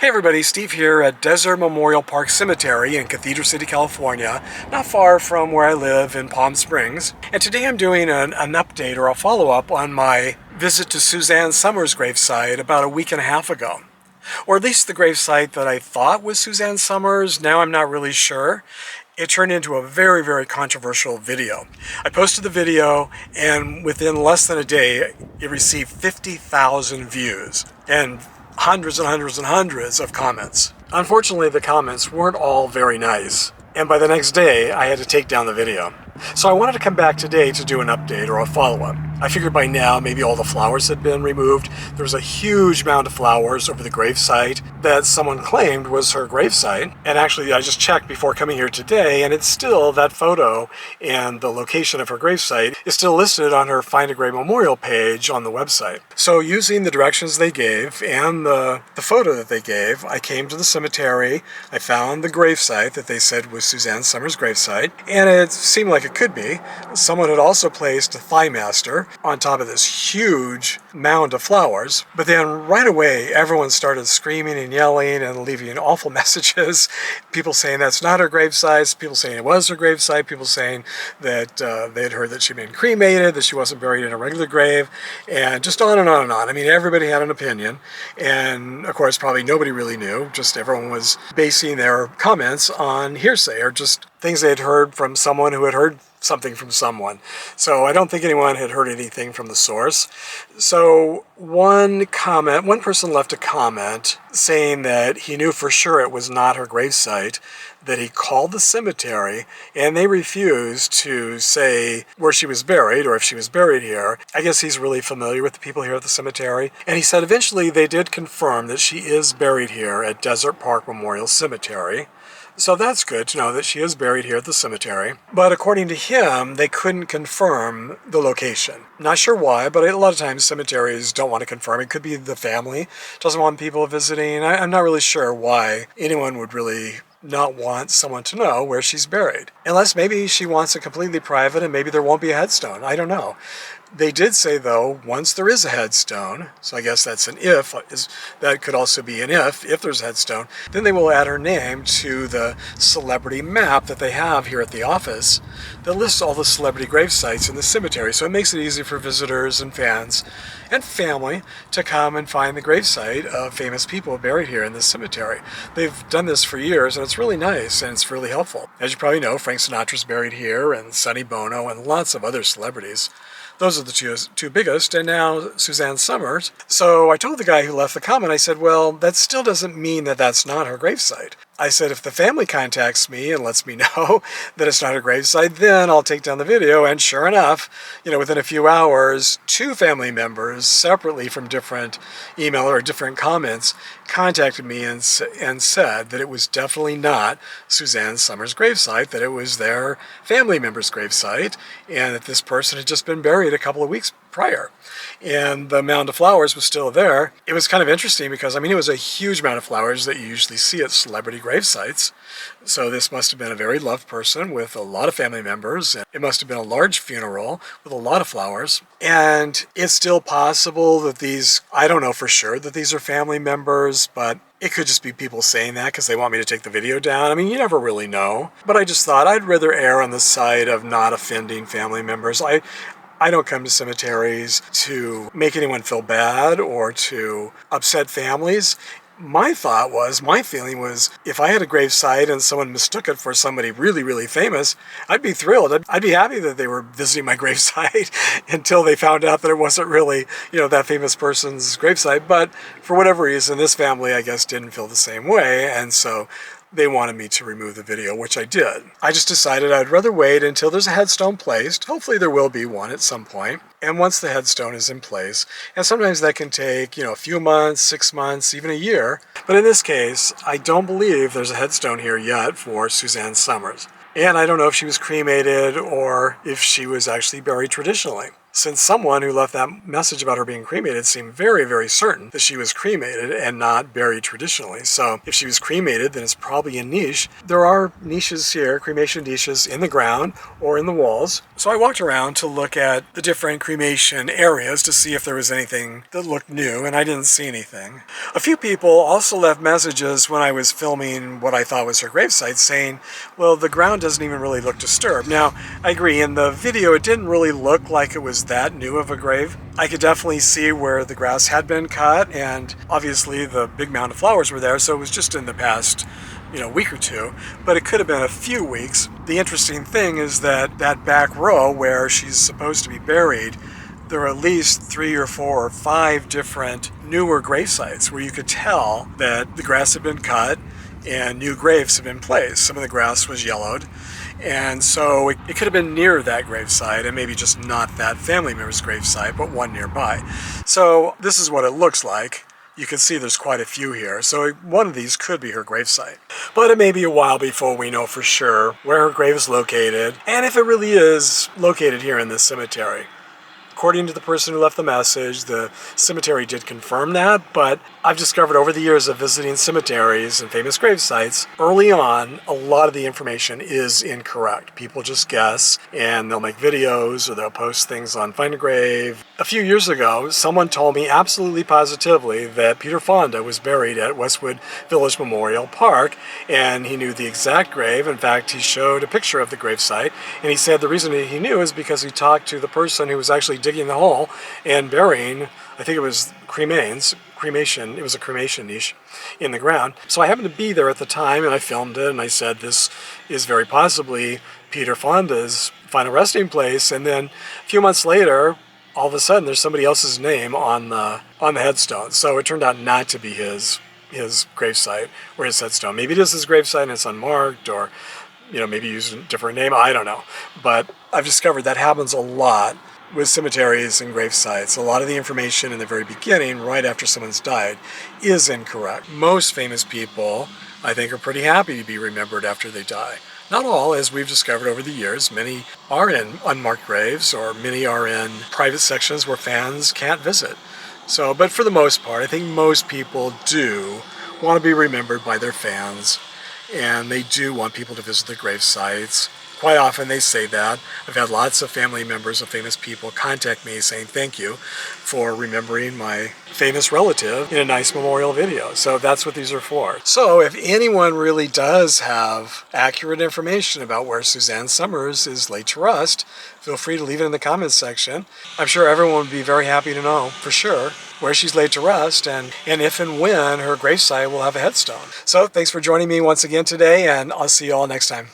Hey everybody, Steve here at Desert Memorial Park Cemetery in Cathedral City, California, not far from where I live in Palm Springs. And today I'm doing an update or a follow-up on my visit to Suzanne Somers' gravesite about a week and a half ago. Or at least the gravesite that I thought was Suzanne Somers. Now I'm not really sure. It turned into a very controversial video. I posted the video, and within less than a day, it received 50,000 views and hundreds and hundreds of comments. Unfortunately, the comments weren't all very nice, and by the next day, I had to take down the video. So I wanted to come back today to do an update or a follow-up. I figured by now maybe all the flowers had been removed. There was a huge mound of flowers over the gravesite that someone claimed was her gravesite. And actually I just checked before coming here today, and it's still, that photo and the location of her gravesite is still listed on her Find a Grave Memorial page on the website. So using the directions they gave and the photo that they gave, I came to the cemetery. I found the gravesite that they said was Suzanne Somers' gravesite, and it seemed like it could be. Someone had also placed a thigh master on top of this huge mound of flowers, but then right away everyone started screaming and yelling and leaving awful messages. People saying that's not her gravesite, people saying it was her gravesite, people saying that they had heard that she'd been cremated, that she wasn't buried in a regular grave, and just on and on and on. I mean, everybody had an opinion, and of course probably nobody really knew, just everyone was basing their comments on hearsay or just things they had heard from someone who had heard something from someone. So I don't think anyone had heard anything from the source. So one person left a comment saying that he knew for sure it was not her gravesite, that he called the cemetery and they refused to say where she was buried or if she was buried here. I guess he's really familiar with the people here at the cemetery. And he said eventually they did confirm that she is buried here at Desert Park Memorial Cemetery. So that's good to know that she is buried here at the cemetery. But according to him, they couldn't confirm the location. Not sure why, but a lot of times cemeteries don't want to confirm. It could be the family doesn't want people visiting. I'm not really sure why anyone would really not want someone to know where she's buried. Unless maybe she wants it completely private and maybe there won't be a headstone. I don't know. They did say, though, once there is a headstone, so I guess that's an if, that could also be an if there's a headstone, then they will add her name to the celebrity map that they have here at the office that lists all the celebrity grave sites in the cemetery. So it makes it easy for visitors and fans and family to come and find the gravesite of famous people buried here in this cemetery. They've done this for years, and it's really nice, and it's really helpful. As you probably know, Frank Sinatra's buried here, and Sonny Bono, and lots of other celebrities. Those are the two biggest, and now Suzanne Somers. So I told the guy who left the comment, I said, well, that still doesn't mean that that's not her gravesite. I said, if the family contacts me and lets me know that it's not her gravesite, then I'll take down the video. And sure enough, within a few hours, two family members separately from different email or different comments contacted me and said that it was definitely not Suzanne Somers' gravesite, that it was their family member's gravesite, and that this person had just been buried a couple of weeks prior. And the mound of flowers was still there. It was kind of interesting because, it was a huge mound of flowers that you usually see at celebrity grave sites. So this must have been a very loved person with a lot of family members. It must have been a large funeral with a lot of flowers. And it's still possible that I don't know for sure that these are family members, but it could just be people saying that because they want me to take the video down. You never really know. But I just thought I'd rather err on the side of not offending family members. I don't come to cemeteries to make anyone feel bad or to upset families. My feeling was, if I had a gravesite and someone mistook it for somebody really famous, I'd be thrilled. I'd be happy that they were visiting my gravesite until they found out that it wasn't really, that famous person's gravesite. But for whatever reason, this family, I guess, didn't feel the same way, and so they wanted me to remove the video, which I did. I just decided I'd rather wait until there's a headstone placed. Hopefully there will be one at some point. And once the headstone is in place, and sometimes that can take, a few months, 6 months, even a year. But in this case, I don't believe there's a headstone here yet for Suzanne Somers. And I don't know if she was cremated or if she was actually buried traditionally. since someone who left that message about her being cremated seemed very, very certain that she was cremated and not buried traditionally. So if she was cremated, then it's probably a niche. There are niches here, cremation niches in the ground or in the walls. So I walked around to look at the different cremation areas to see if there was anything that looked new, and I didn't see anything. A few people also left messages when I was filming what I thought was her gravesite saying, well, the ground doesn't even really look disturbed. Now, I agree, in the video it didn't really look like it was that new of a grave. I could definitely see where the grass had been cut, and obviously the big mound of flowers were there, so it was just in the past week or two, but it could have been a few weeks. The interesting thing is that back row where she's supposed to be buried, there are at least 3 or 4 or 5 different newer grave sites where you could tell that the grass had been cut and new graves had been placed. Some of the grass was yellowed, and so it could have been near that gravesite and maybe just not that family member's gravesite, but one nearby. So this is what it looks like. You can see there's quite a few here, so one of these could be her gravesite. But it may be a while before we know for sure where her grave is located, and if it really is located here in this cemetery. According to the person who left the message, the cemetery did confirm that, but I've discovered over the years of visiting cemeteries and famous grave sites, early on, a lot of the information is incorrect. People just guess, and they'll make videos or they'll post things on Find a Grave. A few years ago, someone told me absolutely positively that Peter Fonda was buried at Westwood Village Memorial Park, and he knew the exact grave. In fact, he showed a picture of the gravesite, and he said the reason he knew is because he talked to the person who was actually digging the hole and burying, I think it was cremation, it was a cremation niche in the ground. So I happened to be there at the time, and I filmed it, and I said this is very possibly Peter Fonda's final resting place. And then a few months later, all of a sudden there's somebody else's name on the headstone. So it turned out not to be his gravesite or his headstone. Maybe it is his gravesite and it's unmarked, or maybe used a different name, I don't know. But I've discovered that happens a lot with cemeteries and grave sites. A lot of the information in the very beginning, right after someone's died, is incorrect. Most famous people, I think, are pretty happy to be remembered after they die. Not all, as we've discovered over the years. Many are in unmarked graves, or many are in private sections where fans can't visit. So, but for the most part, I think most people do want to be remembered by their fans, and they do want people to visit the grave sites. Quite often they say that. I've had lots of family members of famous people contact me saying thank you for remembering my famous relative in a nice memorial video. So that's what these are for. So if anyone really does have accurate information about where Suzanne Somers is laid to rest, feel free to leave it in the comments section. I'm sure everyone would be very happy to know for sure where she's laid to rest, and if and when her gravesite will have a headstone. So thanks for joining me once again today, and I'll see you all next time.